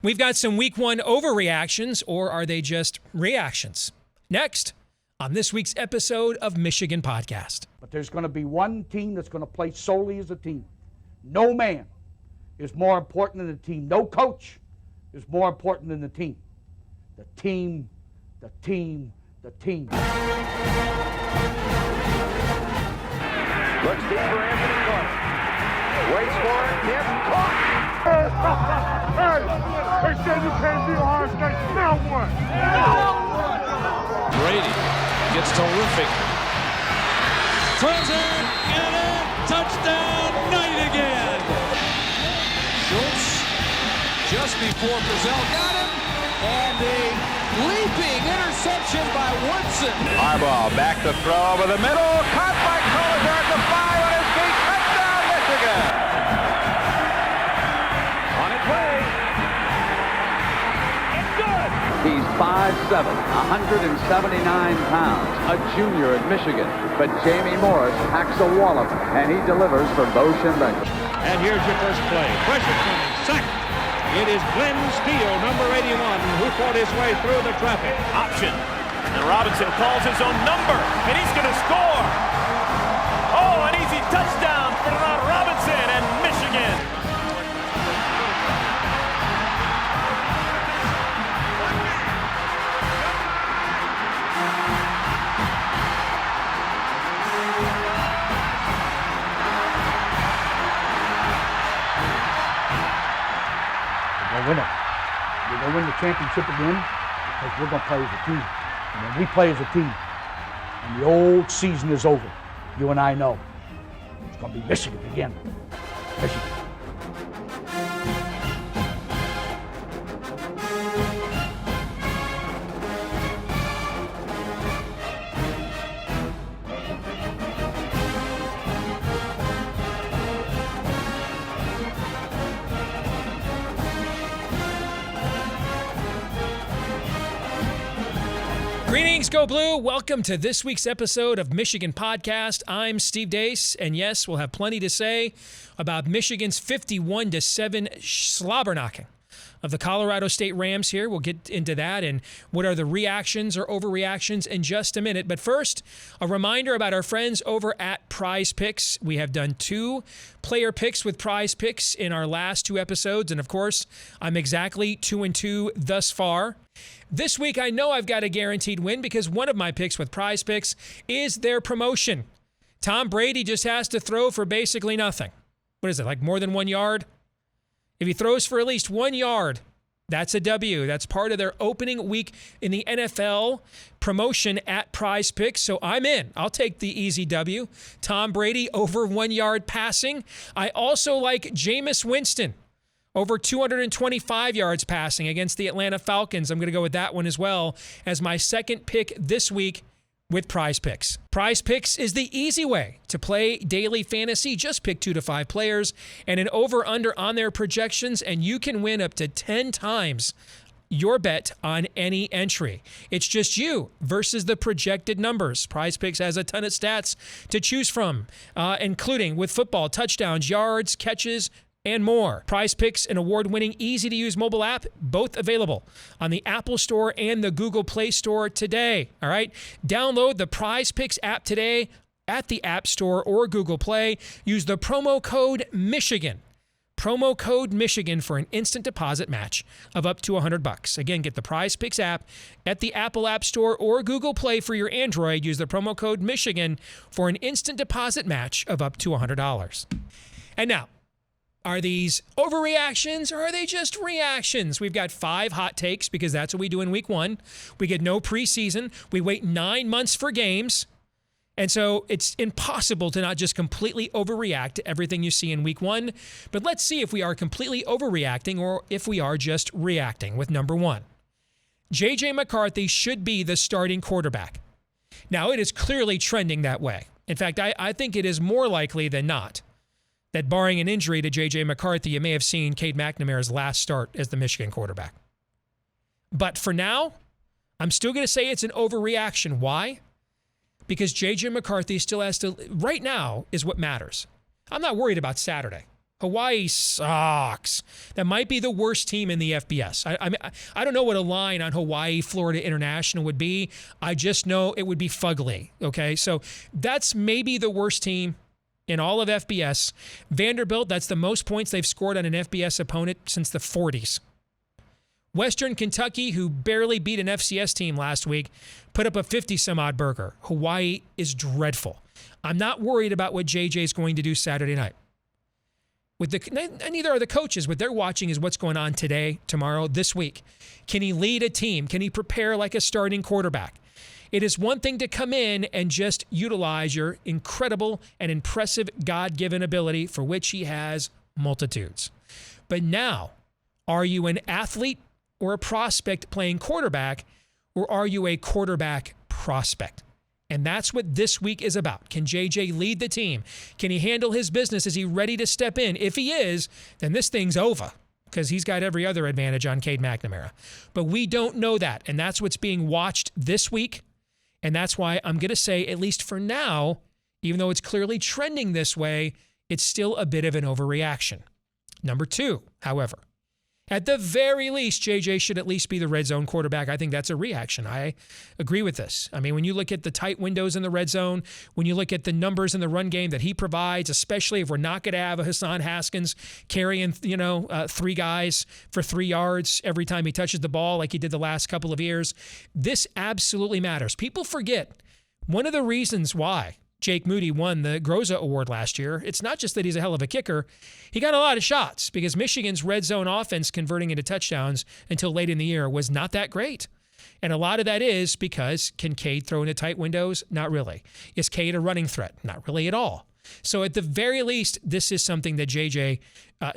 We've got some week one overreactions, or are they just reactions? Next on this week's episode of Michigan Podcast. But there's going to be one team that's going to play solely as a team. No man is more important than the team. No coach is more important than the team. The team, the team, the team. Looks deep for Anthony Clark. Waits for it. Yes, caught. They said you can't be Ohio State. Now what? Brady gets terrific. Throws it, and a touchdown, Knight again. Schultz just before Brazil got him, and a leaping interception by Woodson. Harbaugh back to throw over the middle. Caught by Collier at the 5 on his feet. Touchdown, Michigan. On its way. It's good. He's 5'7", 179 pounds, a junior at Michigan. But Jamie Morris packs a wallop, and he delivers for Bo Schembechler. And here's your first play. Pressure coming. Sack. It is Glenn Steele, number 81, who fought his way through the traffic. Option. And Robinson calls his own number, and he's going to score. Oh, an easy touchdown for Robinson and Michigan. We're going to win it. We're going to win the championship again because we're going to play as a team. And when we play as a team and the old season is over, you and I know it's going to be Michigan again. Michigan. Greetings, Go Blue. Welcome to this week's episode of Michigan Podcast. I'm Steve Deace, and yes, we'll have plenty to say about Michigan's 51-7 slobber knocking of the Colorado State Rams here. We'll get into that and what are the reactions or overreactions in just a minute. But first, a reminder about our friends over at Prize Picks. We have done 2 player picks with Prize Picks in our last 2 episodes, and of course, I'm exactly 2-2 thus far. This week, I know I've got a guaranteed win because one of my picks with Prize Picks is their promotion. Tom Brady just has to throw for basically nothing. What is it, like more than 1 yard? If he throws for at least 1 yard, that's a W. That's part of their opening week in the NFL promotion at Prize Picks. So I'm in. I'll take the easy W. Tom Brady over 1 yard passing. I also like Jameis Winston over 225 yards passing against the Atlanta Falcons. I'm going to go with that one as well as my second pick this week with Prize Picks. Prize Picks is the easy way to play daily fantasy. Just pick 2 to 5 players and an over-under on their projections, and you can win up to 10 times your bet on any entry. It's just you versus the projected numbers. Prize Picks has a ton of stats to choose from, including with football, touchdowns, yards, catches, and more. Prize Picks, an award-winning, easy-to-use mobile app, both available on the Apple Store and the Google Play Store today. All right? Download the Prize Picks app today at the App Store or Google Play. Use the promo code Michigan. Promo code Michigan for an instant deposit match of up to $100. Again, get the Prize Picks app at the Apple App Store or Google Play for your Android. Use the promo code Michigan for an instant deposit match of up to $100. And now, are these overreactions or are they just reactions? We've got 5 hot takes because that's what we do in week 1. We get no preseason. We wait 9 months for games. And so it's impossible to not just completely overreact to everything you see in week 1. But let's see if we are completely overreacting or if we are just reacting with number 1. J.J. McCarthy should be the starting quarterback. Now, it is clearly trending that way. In fact, I think it is more likely than not that barring an injury to J.J. McCarthy, you may have seen Cade McNamara's last start as the Michigan quarterback. But for now, I'm still going to say it's an overreaction. Why? Because J.J. McCarthy still has to, right now, is what matters. I'm not worried about Saturday. Hawaii sucks. That might be the worst team in the FBS. I don't know what a line on Hawaii, Florida International would be. I just know it would be fugly, okay? So that's maybe the worst team in all of FBS. Vanderbilt, that's the most points they've scored on an FBS opponent since the 40s. Western Kentucky, who barely beat an FCS team last week, put up a 50-some-odd burger. Hawaii is dreadful. I'm not worried about what JJ is going to do Saturday night. Neither are the coaches. What they're watching is what's going on today, tomorrow, this week. Can he lead a team? Can he prepare like a starting quarterback? It is one thing to come in and just utilize your incredible and impressive God-given ability for which he has multitudes. But now, are you an athlete or a prospect playing quarterback, or are you a quarterback prospect? And that's what this week is about. Can JJ lead the team? Can he handle his business? Is he ready to step in? If he is, then this thing's over because he's got every other advantage on Cade McNamara. But we don't know that, and that's what's being watched this week. And that's why I'm going to say, at least for now, even though it's clearly trending this way, it's still a bit of an overreaction. Number 2, however, at the very least, JJ should at least be the red zone quarterback. I think that's a reaction. I agree with this. I mean, when you look at the tight windows in the red zone, when you look at the numbers in the run game that he provides, especially if we're not going to have a Hassan Haskins carrying, 3 guys for 3 yards every time he touches the ball like he did the last couple of years, this absolutely matters. People forget one of the reasons why Jake Moody won the Groza Award last year. It's not just that he's a hell of a kicker. He got a lot of shots because Michigan's red zone offense converting into touchdowns until late in the year was not that great. And a lot of that is because can Cade throw into tight windows? Not really. Is Cade a running threat? Not really at all. So at the very least, this is something that JJ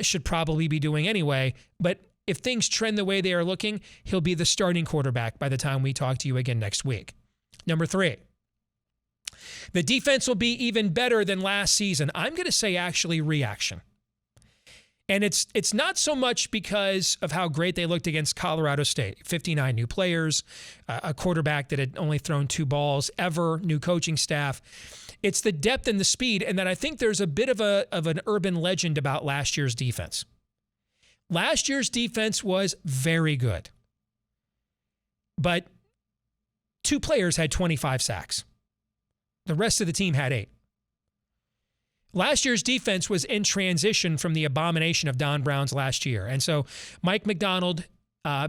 should probably be doing anyway. But if things trend the way they are looking, he'll be the starting quarterback by the time we talk to you again next week. Number 3. The defense will be even better than last season. I'm going to say actually reaction. And it's not so much because of how great they looked against Colorado State. 59 new players, a quarterback that had only thrown 2 balls ever, new coaching staff. It's the depth and the speed, and that I think there's a bit of an urban legend about last year's defense. Last year's defense was very good. But 2 players had 25 sacks. The rest of the team had 8. Last year's defense was in transition from the abomination of Don Brown's last year. And so Mike McDonald,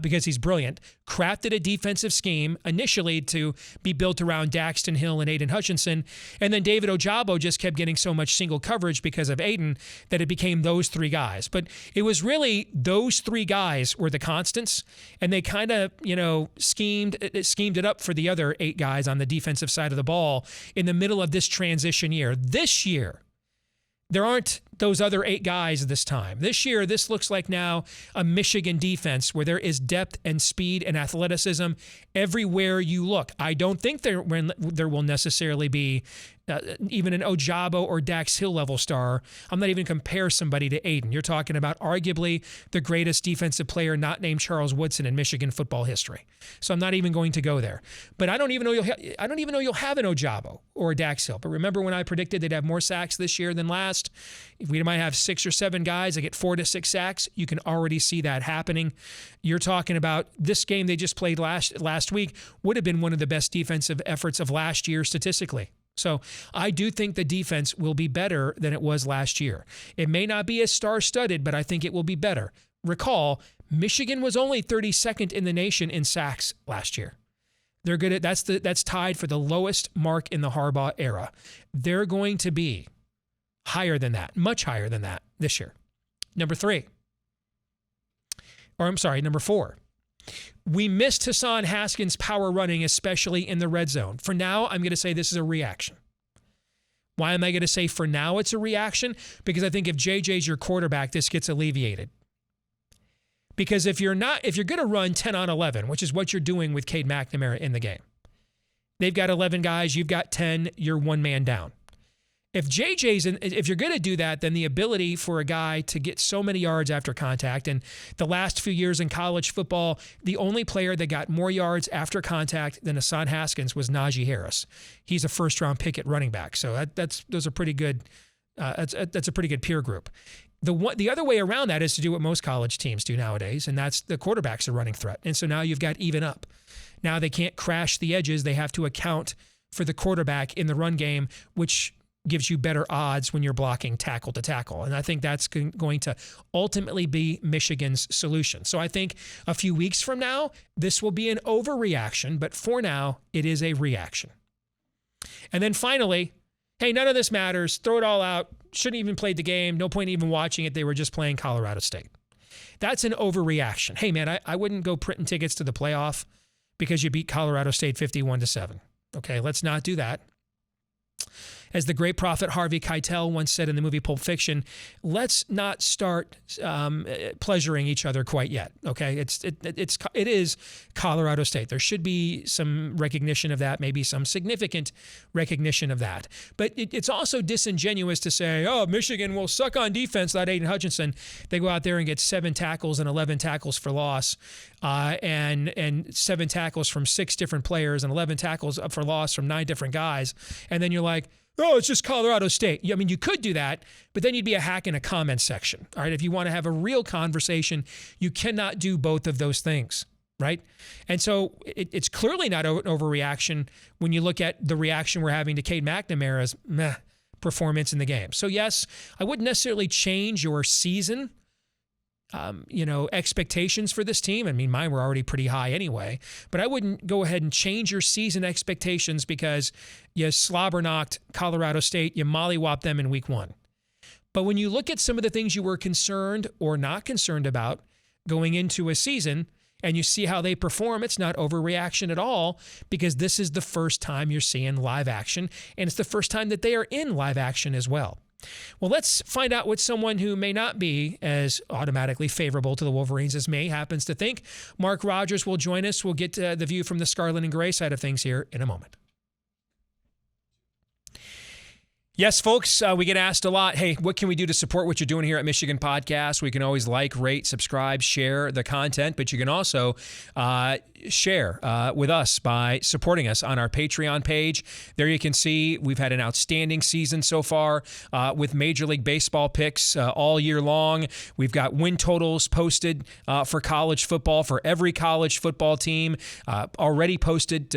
because he's brilliant, crafted a defensive scheme initially to be built around Daxton Hill and Aiden Hutchinson. And then David Ojabo just kept getting so much single coverage because of Aiden that it became those 3 guys. But it was really those 3 guys were the constants. And they kind of, schemed it up for the other 8 guys on the defensive side of the ball in the middle of this transition year. This year, there aren't those other 8 guys this time. This year, this looks like now a Michigan defense where there is depth and speed and athleticism everywhere you look. I don't think there will necessarily be even an Ojabo or Dax Hill level star. I'm not even compare somebody to Aiden. You're talking about arguably the greatest defensive player not named Charles Woodson in Michigan football history. So I'm not even going to go there. But I don't even know you'll have an Ojabo or a Dax Hill. But remember when I predicted they'd have more sacks this year than last? If we might have 6 or 7 guys that get 4 to 6 sacks, you can already see that happening. You're talking about this game they just played last week would have been one of the best defensive efforts of last year statistically. So I do think the defense will be better than it was last year. It may not be as star-studded, but I think it will be better. Recall, Michigan was only 32nd in the nation in sacks last year. They're good at that's tied for the lowest mark in the Harbaugh era. They're going to be higher than that, much higher than that this year. Number 4. We missed Hassan Haskins' power running, especially in the red zone. For now, I'm going to say this is a reaction. Why am I going to say for now it's a reaction? Because I think if JJ's your quarterback, this gets alleviated. Because if you're going to run 10 on 11, which is what you're doing with Cade McNamara in the game, they've got 11 guys, you've got 10, you're 1 man down. If you're going to do that, then the ability for a guy to get so many yards after contact, and the last few years in college football, the only player that got more yards after contact than Hassan Haskins was Najee Harris. He's a first-round pick at running back, so that's a pretty good peer group. The other way around that is to do what most college teams do nowadays, and that's the quarterback's a running threat. And so now you've got even up. Now they can't crash the edges. They have to account for the quarterback in the run game, which gives you better odds when you're blocking tackle to tackle. And I think that's going to ultimately be Michigan's solution. So I think a few weeks from now, this will be an overreaction, but for now, it is a reaction. And then finally, hey, none of this matters. Throw it all out. Shouldn't even played the game. No point even watching it. They were just playing Colorado State. That's an overreaction. Hey, man, I wouldn't go printing tickets to the playoff because you beat Colorado State 51-7. Okay, let's not do that. As the great prophet Harvey Keitel once said in the movie Pulp Fiction, let's not start pleasuring each other quite yet. Okay, it is Colorado State. There should be some recognition of that, maybe some significant recognition of that. But it's also disingenuous to say, oh, Michigan will suck on defense without Aiden Hutchinson. They go out there and get 7 tackles and 11 tackles for loss, and 7 tackles from 6 different players and 11 tackles for loss from 9 different guys, and then you're like, oh, it's just Colorado State. I mean, you could do that, but then you'd be a hack in a comment section. All right, if you want to have a real conversation, you cannot do both of those things, right? And so it's clearly not an overreaction when you look at the reaction we're having to Cade McNamara's performance in the game. So yes, I wouldn't necessarily change your season expectations for this team. I mean, mine were already pretty high anyway, but I wouldn't go ahead and change your season expectations because you slobber-knocked Colorado State, you mollywopped them in week 1. But when you look at some of the things you were concerned or not concerned about going into a season and you see how they perform, it's not overreaction at all because this is the first time you're seeing live action, and it's the first time that they are in live action as well. Well, let's find out what someone who may not be as automatically favorable to the Wolverines as me happens to think. Mark Rogers will join us. We'll get the view from the Scarlet and Gray side of things here in a moment. Yes, folks, we get asked a lot, hey, what can we do to support what you're doing here at Michigan Podcast? We can always like, rate, subscribe, share the content, but you can also share with us by supporting us on our Patreon page. There you can see we've had an outstanding season so far with Major League Baseball picks all year long. We've got win totals posted for college football for every college football team. Already posted,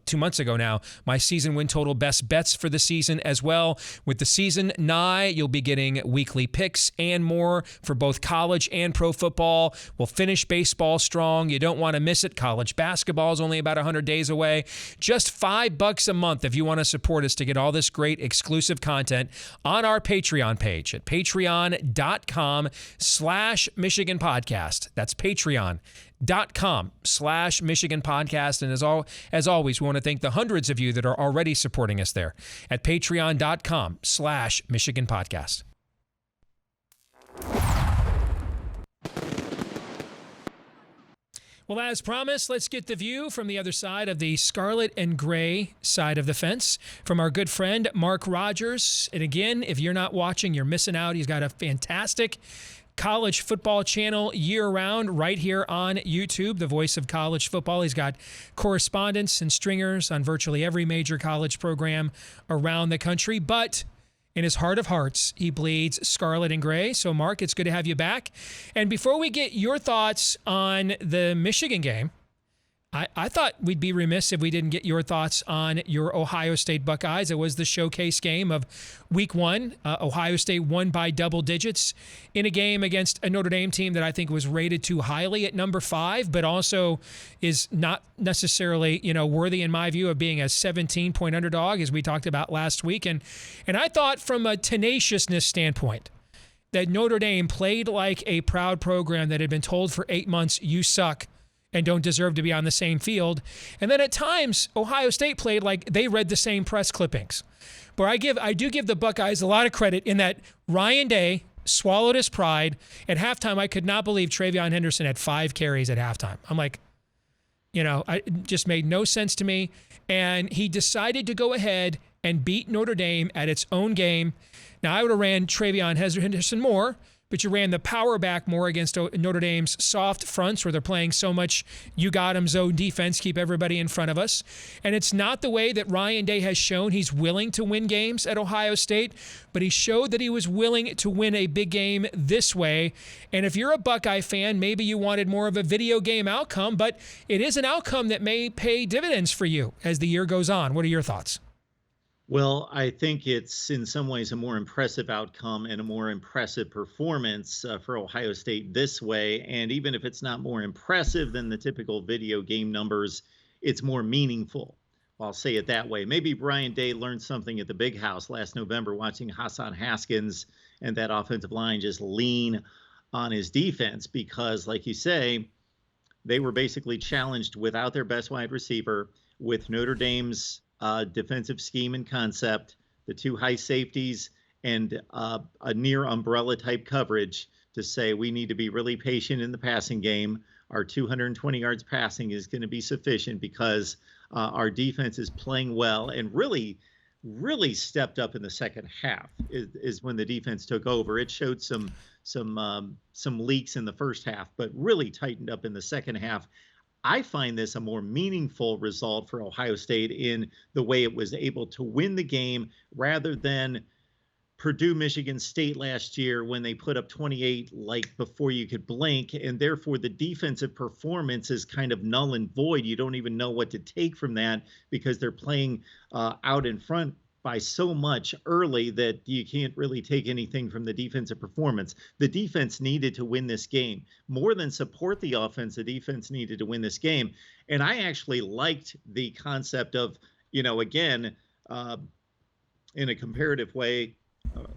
2 months ago now, my season win total best bets for the season as well. With the season nigh, you'll be getting weekly picks and more for both college and pro football. We'll finish baseball strong. You don't want to miss it. College basketball is only about 100 days away. Just $5 a month if you want to support us to get all this great exclusive content on our Patreon page at patreon.com/Michigan Podcast. That's patreon.com/Michigan Podcast. And as always, we want to thank the hundreds of you that are already supporting us there at patreon.com/Michigan Podcast. Well, as promised, let's get the view from the other side of the Scarlet and Gray side of the fence from our good friend, Mark Rogers. And again, if you're not watching, you're missing out. He's got a fantastic college football channel year-round right here on YouTube, the voice of college football. He's got correspondents and stringers on virtually every major college program around the country, but in his heart of hearts, he bleeds scarlet and gray. So, Mark, it's good to have you back. And before we get your thoughts on the Michigan game, I thought we'd be remiss if we didn't get your thoughts on your Ohio State Buckeyes. It was the showcase game of week 1. Ohio State won by double digits in a game against a Notre Dame team that I think was rated too highly at number 5, but also is not necessarily, worthy in my view of being a 17-point underdog, as we talked about last week. And I thought from a tenaciousness standpoint that Notre Dame played like a proud program that had been told for 8 months, you suck and don't deserve to be on the same field. And then at times, Ohio State played like they read the same press clippings. But I do give the Buckeyes a lot of credit in that Ryan Day swallowed his pride. At halftime, I could not believe Travion Henderson had 5 carries at halftime. I'm like, it just made no sense to me. And he decided to go ahead and beat Notre Dame at its own game. Now, I would have ran Travion Henderson more, but you ran the power back more against Notre Dame's soft fronts where they're playing so much you got 'em zone defense, keep everybody in front of us. And it's not the way that Ryan Day has shown he's willing to win games at Ohio State, but he showed that he was willing to win a big game this way. And if you're a Buckeye fan, maybe you wanted more of a video game outcome, but it is an outcome that may pay dividends for you as the year goes on. What are your thoughts? Well, I think it's in some ways a more impressive outcome and a more impressive performance for Ohio State this way. And even if it's not more impressive than the typical video game numbers, it's more meaningful. I'll say it that way. Maybe Brian Day learned something at the Big House last November watching Hassan Haskins and that offensive line just lean on his defense because, like you say, they were basically challenged without their best wide receiver, with Notre Dame's defensive scheme and concept, the two high safeties, and a near umbrella type coverage to say we need to be really patient in the passing game. Our 220 yards passing is going to be sufficient because our defense is playing well and really stepped up in the second half is when the defense took over. It showed some leaks in the first half, but really tightened up in the second half. I find this a more meaningful result for Ohio State in the way it was able to win the game rather than Purdue, Michigan State last year when they put up 28 like before you could blink, and therefore the defensive performance is kind of null and void. You don't even know what to take from that because they're playing out in front by so much early that you can't really take anything from the defensive performance. The defense needed to win this game. More than support the offense, the defense needed to win this game. And I actually liked the concept of, again, in a comparative way,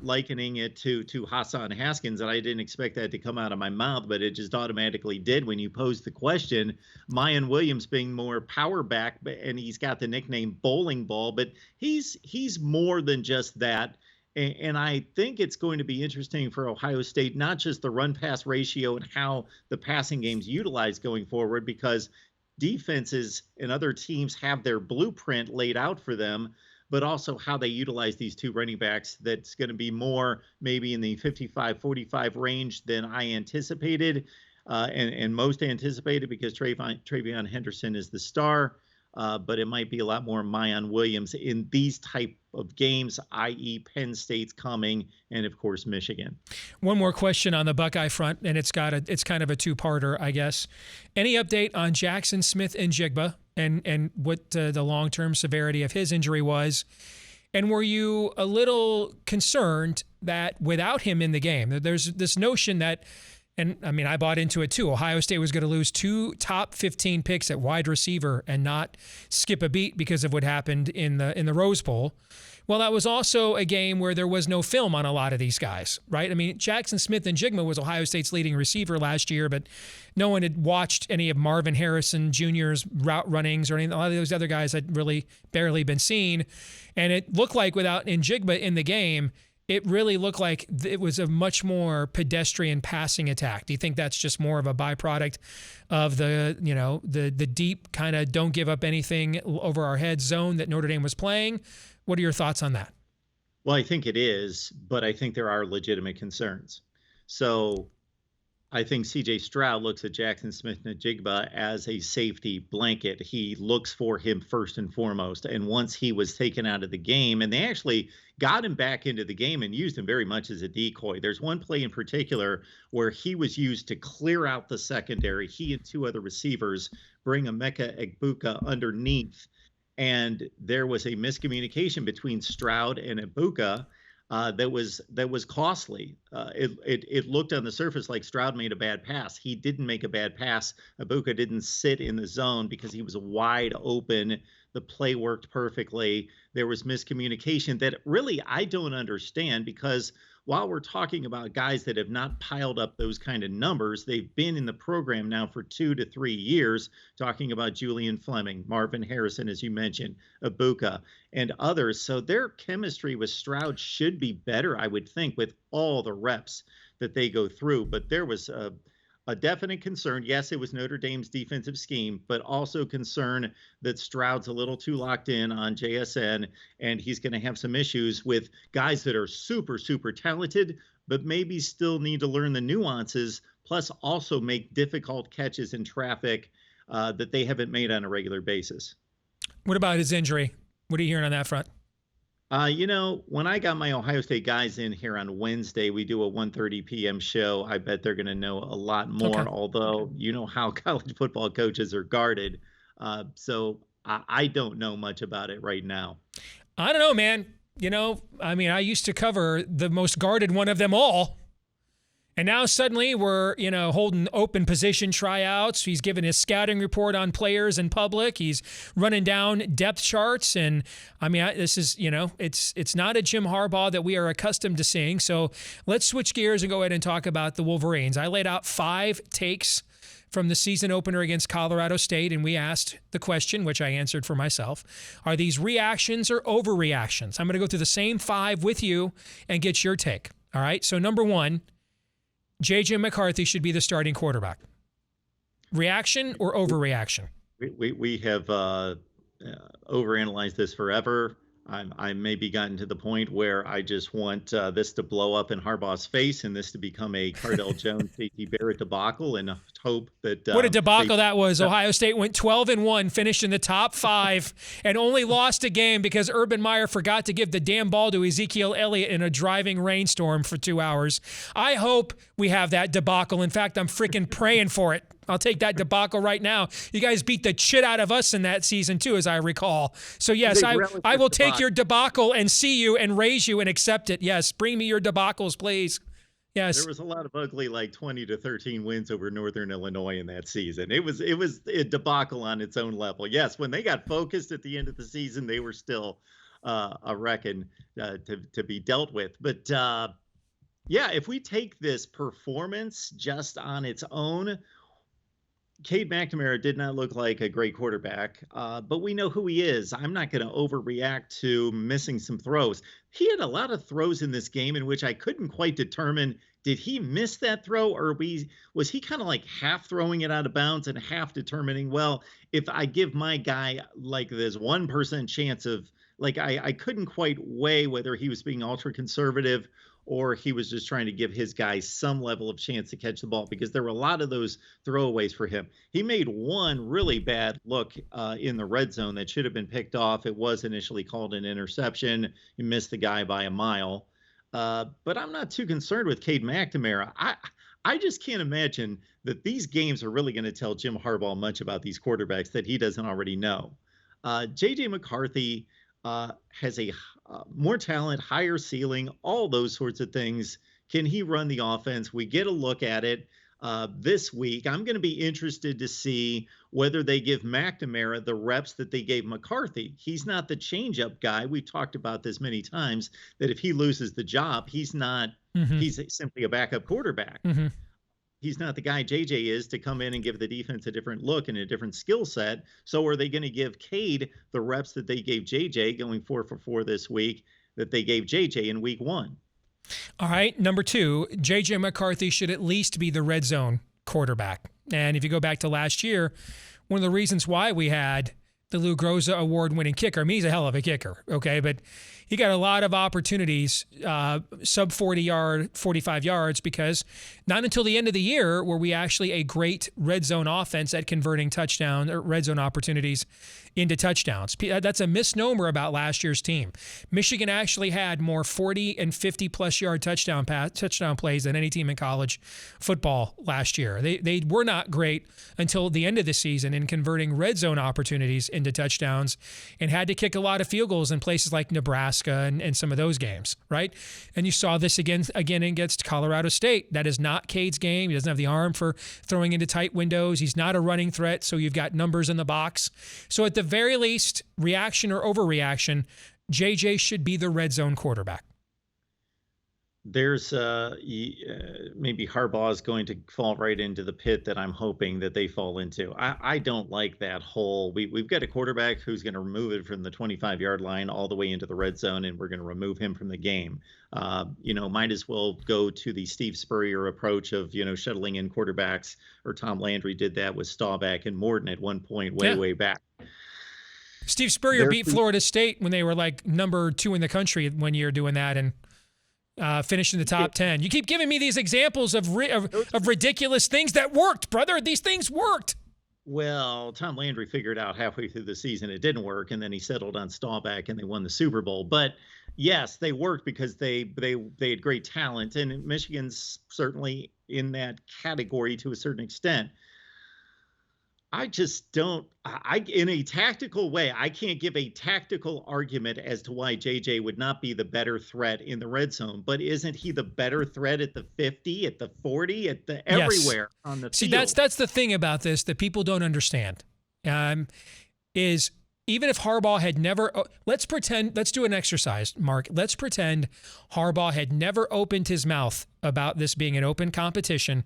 likening it to Hassan Haskins, and I didn't expect that to come out of my mouth, but it just automatically did when you posed the question. Mayan Williams being more power back, and he's got the nickname bowling ball, but he's more than just that. And I think it's going to be interesting for Ohio State, not just the run-pass ratio and how the passing game's utilized going forward, because defenses and other teams have their blueprint laid out for them, but also how they utilize these two running backs. That's going to be more maybe in the 55-45 range than I anticipated and most anticipated because Travion Henderson is the star. But it might be a lot more Mayan Williams in these type of games, i.e. Penn State's coming, and of course Michigan. One more question on the Buckeye front, and it's kind of a two-parter, I guess. Any update on Jackson Smith-Njigba and what the long-term severity of his injury was? And were you a little concerned that without him in the game, there's this notion that, and I mean, I bought into it too, Ohio State was going to lose 2 top 15 picks at wide receiver and not skip a beat because of what happened in the Rose Bowl. Well, that was also a game where there was no film on a lot of these guys, right? I mean, Jackson Smith-Njigba was Ohio State's leading receiver last year, but no one had watched any of Marvin Harrison Jr.'s route runnings or any. A lot of those other guys had really barely been seen. And it looked like without Njigba in the game, it really looked like it was a much more pedestrian passing attack. Do you think that's just more of a byproduct of the deep kind of don't give up anything over our head zone that Notre Dame was playing? What are your thoughts on that? Well, I think it is, but I think there are legitimate concerns. So I think C.J. Stroud looks at Jackson Smith-Njigba as a safety blanket. He looks for him first and foremost. And once he was taken out of the game, and they actually got him back into the game and used him very much as a decoy. There's one play in particular where he was used to clear out the secondary. He and 2 other receivers bring Emeka Egbuka underneath. And there was a miscommunication between Stroud and Egbuka that was costly. It looked on the surface like Stroud made a bad pass. He didn't make a bad pass. Egbuka didn't sit in the zone because he was wide open. The play worked perfectly. There was miscommunication that really I don't understand, because while we're talking about guys that have not piled up those kind of numbers, they've been in the program now for 2 to 3 years, talking about Julian Fleming, Marvin Harrison, as you mentioned, Egbuka, and others. So their chemistry with Stroud should be better, I would think, with all the reps that they go through. But there was a definite concern. Yes, it was Notre Dame's defensive scheme, but also concern that Stroud's a little too locked in on JSN, and he's going to have some issues with guys that are super, super talented, but maybe still need to learn the nuances, plus also make difficult catches in traffic that they haven't made on a regular basis. What about his injury? What are you hearing on that front? When I got my Ohio State guys in here on Wednesday, we do a 1:30 p.m. show. I bet they're going to know a lot more, Okay. although you know how college football coaches are guarded. So I don't know much about it right now. I don't know, man. I used to cover the most guarded one of them all. And now suddenly we're, holding open position tryouts. He's giving his scouting report on players in public. He's running down depth charts. And this is, it's not a Jim Harbaugh that we are accustomed to seeing. So let's switch gears and go ahead and talk about the Wolverines. I laid out 5 takes from the season opener against Colorado State, and we asked the question, which I answered for myself, are these reactions or overreactions? I'm going to go through the same 5 with you and get your take. All right. So number 1, J.J. McCarthy should be the starting quarterback. Reaction or overreaction? We have overanalyzed this forever. I maybe gotten to the point where I just want this to blow up in Harbaugh's face and this to become a Cardell Jones, J.T. Barrett debacle, and hope that what a debacle that was. Ohio State went 12-1, finished in the top 5, and only lost a game because Urban Meyer forgot to give the damn ball to Ezekiel Elliott in a driving rainstorm for 2 hours. I hope we have that debacle. In fact, I'm freaking praying for it. I'll take that debacle right now. You guys beat the shit out of us in that season too, as I recall. So yes, I will take your debacle and see you and raise you and accept it. Yes, bring me your debacles, please. Yes. There was a lot of ugly, 20-13 wins over Northern Illinois in that season. It was a debacle on its own level. Yes, when they got focused at the end of the season, they were still a reckon to be dealt with. But if we take this performance just on its own, Cade McNamara did not look like a great quarterback, but we know who he is. I'm not going to overreact to missing some throws. He had a lot of throws in this game in which I couldn't quite determine, did he miss that throw, or was he kind of like half throwing it out of bounds and half determining, well, if I give my guy this 1% chance of, I couldn't quite weigh whether he was being ultra conservative or he was just trying to give his guys some level of chance to catch the ball, because there were a lot of those throwaways for him. He made one really bad look in the red zone that should have been picked off. It was initially called an interception. He missed the guy by a mile. But I'm not too concerned with Cade McNamara. I just can't imagine that these games are really going to tell Jim Harbaugh much about these quarterbacks that he doesn't already know. J.J. McCarthy has a more talent, higher ceiling, all those sorts of things. Can he run the offense? We get a look at it this week. I'm going to be interested to see whether they give McNamara the reps that they gave McCarthy. He's not the change-up guy. We've talked about this many times, that if he loses the job, he's not. Mm-hmm. He's simply a backup quarterback. Mm-hmm. He's not the guy JJ is to come in and give the defense a different look and a different skill set. So are they going to give Cade the reps that they gave JJ going 4 for 4 this week that they gave JJ in week 1? All right. Number 2, JJ McCarthy should at least be the red zone quarterback. And if you go back to last year, one of the reasons why we had the Lou Groza award-winning kicker, he's a hell of a kicker, okay? But he got a lot of opportunities, sub 45 yards, because not until the end of the year were we actually a great red zone offense at converting touchdown or red zone opportunities into touchdowns. That's a misnomer about last year's team. Michigan actually had more 40 and 50-plus yard touchdown plays than any team in college football last year. They were not great until the end of the season in converting red zone opportunities into touchdowns, and had to kick a lot of field goals in places like Nebraska and some of those games, right? And you saw this again against Colorado State. That is not Cade's game. He doesn't have the arm for throwing into tight windows. He's not a running threat, so you've got numbers in the box. So at the very least, reaction or overreaction, JJ should be the red zone quarterback. There's maybe Harbaugh is going to fall right into the pit that I'm hoping that they fall into. I don't like that whole, we've got a quarterback who's going to remove it from the 25-yard line all the way into the red zone, and we're going to remove him from the game. Might as well go to the Steve Spurrier approach of, shuttling in quarterbacks, or Tom Landry did that with Staubach and Morton at one point way back. Steve Spurrier beat Florida State when they were number 2 in the country one year doing that, and finished in the top 10. You keep giving me these examples of ridiculous things that worked, brother. These things worked. Well, Tom Landry figured out halfway through the season it didn't work, and then he settled on Staubach, and they won the Super Bowl. But yes, they worked because they had great talent, and Michigan's certainly in that category to a certain extent. I just don't. In a tactical way, I can't give a tactical argument as to why JJ would not be the better threat in the red zone. But isn't he the better threat at the 50, at the 40, at the everywhere on the field? See, that's the thing about this that people don't understand. Is even if Harbaugh had never, let's do an exercise, Mark. Let's pretend Harbaugh had never opened his mouth about this being an open competition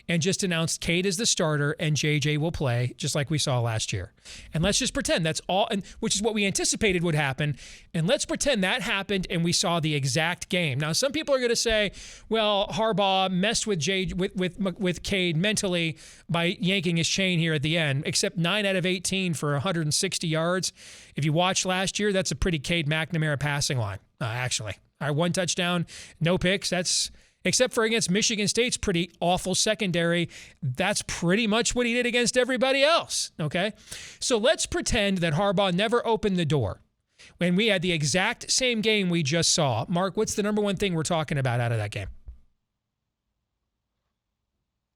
and just announced Cade is the starter and JJ will play, just like we saw last year. And let's just pretend that's all, and which is what we anticipated would happen. And let's pretend that happened and we saw the exact game. Now, some people are going to say, well, Harbaugh messed with Cade mentally by yanking his chain here at the end, except 9 out of 18 for 160 yards. If you watched last year, that's a pretty Cade McNamara passing line, actually. All right, 1 touchdown, no picks. That's, except for against Michigan State's pretty awful secondary, that's pretty much what he did against everybody else, okay? So let's pretend that Harbaugh never opened the door when we had the exact same game we just saw. Mark, what's the number one thing we're talking about out of that game?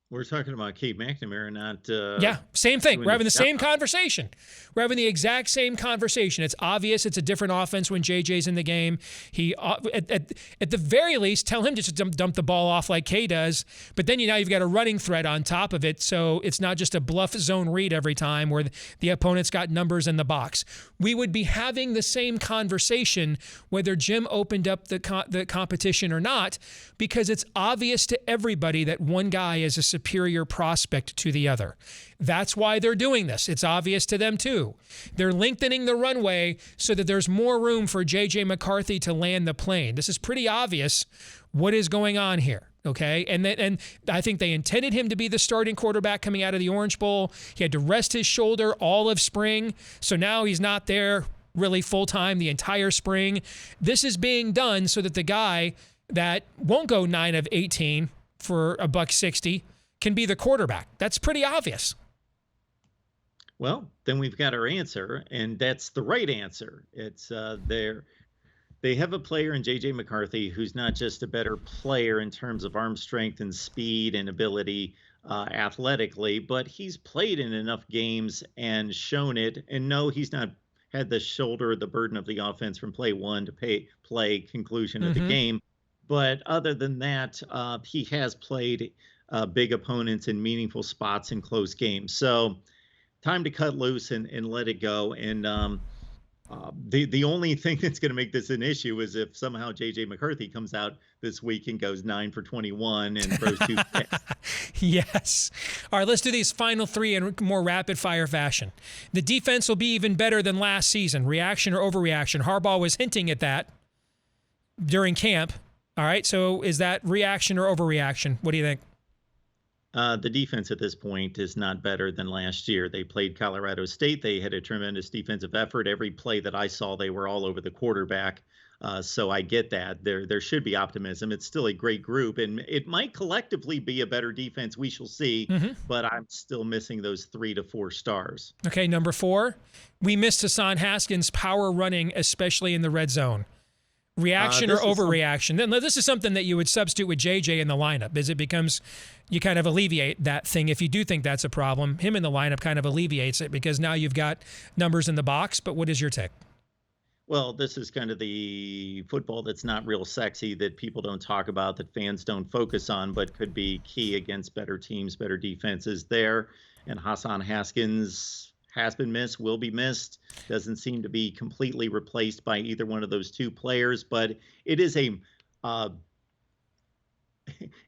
We're talking about Cade McNamara, not... yeah, same thing. We're having the same conversation. We're having the exact same conversation. It's obvious it's a different offense when JJ's in the game. He, at the very least, tell him to just dump the ball off like Cade does. But then now you've got a running threat on top of it, so it's not just a bluff zone read every time where the opponent's got numbers in the box. We would be having the same conversation whether Jim opened up the competition or not, because it's obvious to everybody that one guy is a superior prospect to the other. That's why they're doing this. It's obvious to them too. They're lengthening the runway so that there's more room for J.J. McCarthy to land the plane. This is pretty obvious what is going on here. Okay, and I think they intended him to be the starting quarterback coming out of the Orange Bowl. He had to rest his shoulder all of spring, so now he's not there really full-time the entire spring. This is being done so that the guy that won't go 9 of 18 for $160 can be the quarterback. That's pretty obvious. Well, then we've got our answer, and that's the right answer. It's they have a player in J.J. McCarthy who's not just a better player in terms of arm strength and speed and ability athletically, but he's played in enough games and shown it. And no, he's not had the burden of the offense from play one to play conclusion of the game. But other than that, he has played big opponents in meaningful spots in close games. So time to cut loose and let it go. And the only thing that's going to make this an issue is if somehow J.J. McCarthy comes out this week and goes 9 for 21 and throws 2 picks. Yes. All right, let's do these final 3 in more rapid-fire fashion. The defense will be even better than last season. Reaction or overreaction? Harbaugh was hinting at that during camp. All right, so is that reaction or overreaction? What do you think? The defense at this point is not better than last year. They played Colorado State. They had a tremendous defensive effort. Every play that I saw, they were all over the quarterback. So I get that. There should be optimism. It's still a great group, and it might collectively be a better defense. We shall see, but I'm still missing those 3 to 4 stars. Okay, number 4, we missed Hassan Haskins' power running, especially in the red zone. Reaction or overreaction? Then this is something that you would substitute with JJ in the lineup, as it becomes, you kind of alleviate that thing. If you do think that's a problem, him in the lineup kind of alleviates it because now you've got numbers in the box. But what is your take? Well, this is kind of the football that's not real sexy, that people don't talk about, that fans don't focus on, but could be key against better teams, better defenses there. And Hassan Haskins has been missed, will be missed, doesn't seem to be completely replaced by either one of those 2 players, but it is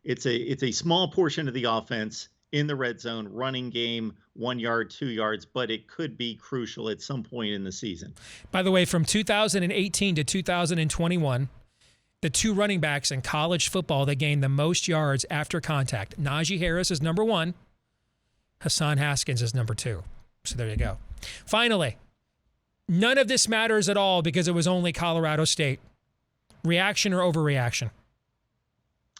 it's a small portion of the offense in the red zone, running game, 1 yard, 2 yards, but it could be crucial at some point in the season. By the way, from 2018 to 2021, the 2 running backs in college football that gained the most yards after contact, Najee Harris is number 1, Hassan Haskins is number 2. So there you go. Finally, none of this matters at all because it was only Colorado State. Reaction or overreaction?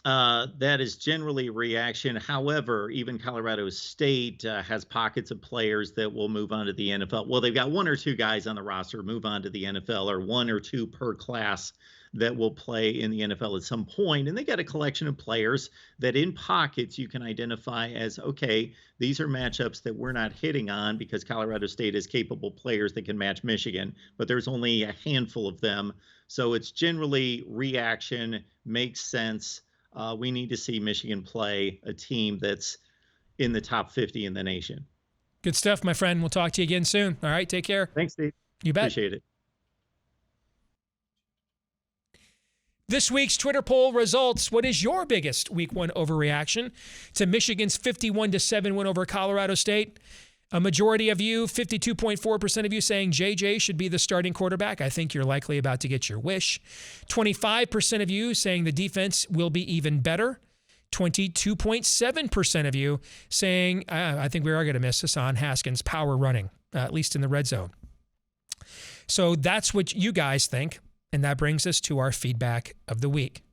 That is generally reaction. However, even Colorado State has pockets of players that will move on to the NFL. Well, they've got one or two guys on the roster move on to the NFL, or one or two per class that will play in the NFL at some point. And they got a collection of players that in pockets you can identify as, okay, these are matchups that we're not hitting on because Colorado State has capable players that can match Michigan, but there's only a handful of them. So it's generally reaction, makes sense. We need to see Michigan play a team that's in the top 50 in the nation. Good stuff, my friend. We'll talk to you again soon. All right, take care. Thanks, Steve. You bet. Appreciate it. This week's Twitter poll results. What is your biggest Week 1 overreaction to Michigan's 51-7 win over Colorado State? A majority of you, 52.4% of you, saying JJ should be the starting quarterback. I think you're likely about to get your wish. 25% of you saying the defense will be even better. 22.7% of you saying, I think we are going to miss Hassan Haskins' power running, at least in the red zone. So that's what you guys think. And that brings us to our feedback of the week.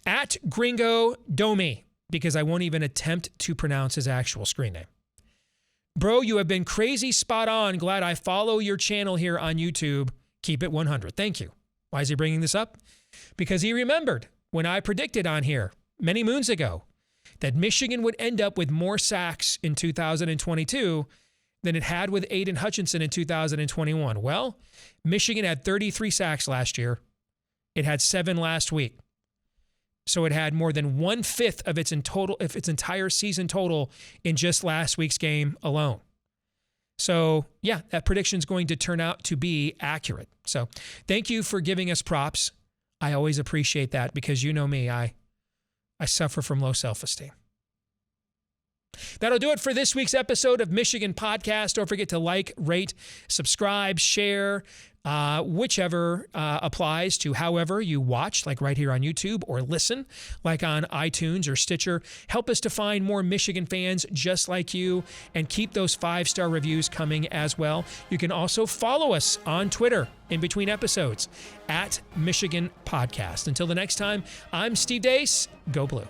At Gringo Domi, because I won't even attempt to pronounce his actual screen name. Bro, you have been crazy spot on. Glad I follow your channel here on YouTube. Keep it 100. Thank you. Why is he bringing this up? Because he remembered when I predicted on here many moons ago that Michigan would end up with more sacks in 2022 than it had with Aiden Hutchinson in 2021. Well, Michigan had 33 sacks last year. It had 7 last week. So it had more than 1/5 of its entire season total in just last week's game alone. So yeah, that prediction is going to turn out to be accurate. So thank you for giving us props. I always appreciate that because you know me, I suffer from low self-esteem. That'll do it for this week's episode of Michigan Podcast. Don't forget to like, rate, subscribe, share, whichever applies to however you watch, like right here on YouTube, or listen, like on iTunes or Stitcher. Help us to find more Michigan fans just like you, and keep those 5-star reviews coming as well. You can also follow us on Twitter in between episodes at Michigan Podcast. Until the next time, I'm Steve Deace. Go Blue.